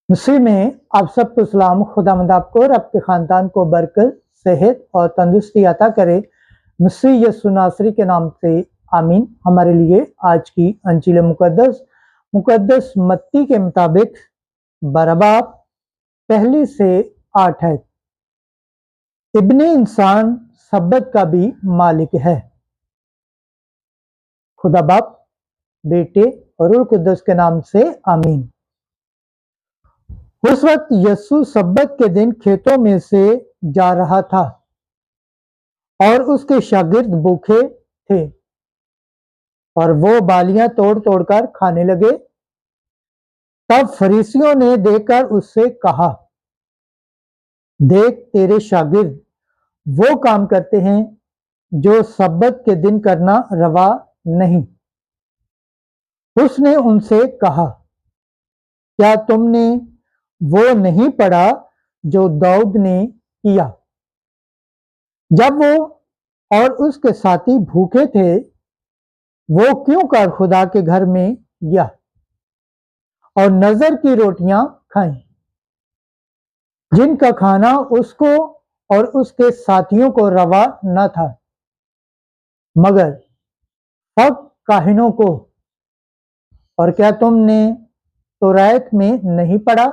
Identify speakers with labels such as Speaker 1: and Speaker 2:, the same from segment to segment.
Speaker 1: मसीह में आप सबको सलाम। खुदावंद आपको और आपके ख़ानदान को बरकत, सेहत और तंदुरुस्ती अता करे। मसीह यीशु नासरी के नाम से आमीन। हमारे लिए आज की अंजील मुकद्दस मत्ती के मुताबिक 12 बाब 1 से 8 है। इब्ने इंसान सब्बत का भी मालिक है। खुदा बाप, बेटे और रूह कुद्दस के नाम से आमीन। उस वक्त यीशु सब्बत के दिन खेतों में से जा रहा था और उसके शागिर्द भूखे थे और वो बालियां तोड़ तोड़कर खाने लगे। तब फरीसियों ने देखकर उससे कहा, देख, तेरे शागिर्द वो काम करते हैं जो सब्बत के दिन करना रवा नहीं। उसने उनसे कहा, क्या तुमने वो नहीं पढ़ा जो दाऊद ने किया जब वो और उसके साथी भूखे थे? वो क्यों कर खुदा के घर में गया और नजर की रोटियां खाई, जिनका खाना उसको और उसके साथियों को रवा न था, मगर फक काहिनों को। और क्या तुमने तौरात में नहीं पढ़ा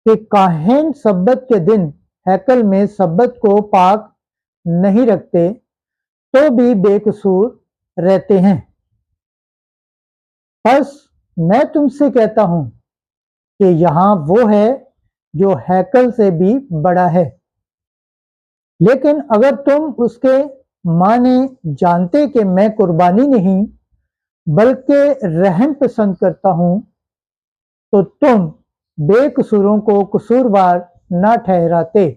Speaker 1: कि काहिन सब्बत के दिन हैकल में सब्बत को पाक नहीं रखते तो भी बेकसूर रहते हैं? बस मैं तुमसे कहता हूं कि यहां वो है जो हैकल से भी बड़ा है। लेकिन अगर तुम उसके माने जानते कि मैं कुर्बानी नहीं बल्कि रहम पसंद करता हूं, तो तुम बेकसूरों को कसूरवार न ठहराते,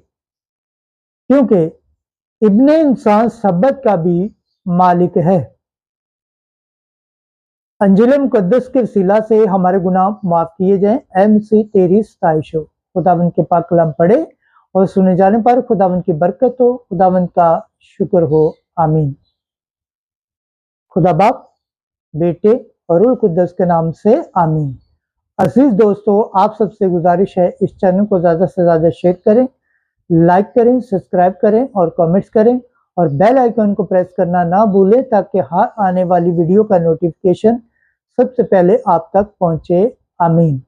Speaker 1: क्योंकि इब्ने इंसान सब्बत का भी मालिक है। अंजील मुकद्दस के वसीला से हमारे गुनाह माफ किए जाएं। ऐ मसीह तेरी सताइश हो। खुदावंद के पाक कलाम पढ़े और सुने जाने पर खुदावंद की बरकत हो, खुदावंद का शुक्र हो। आमीन। खुदा बाप, बेटे और रूह कुद्दस के नाम से आमीन। अजीज दोस्तों, आप सबसे गुजारिश है, इस चैनल को ज़्यादा से ज़्यादा शेयर करें, लाइक करें, सब्सक्राइब करें और कमेंट्स करें और बेल आइकन को प्रेस करना ना भूलें ताकि हर आने वाली वीडियो का नोटिफिकेशन सबसे पहले आप तक पहुंचे। आमीन।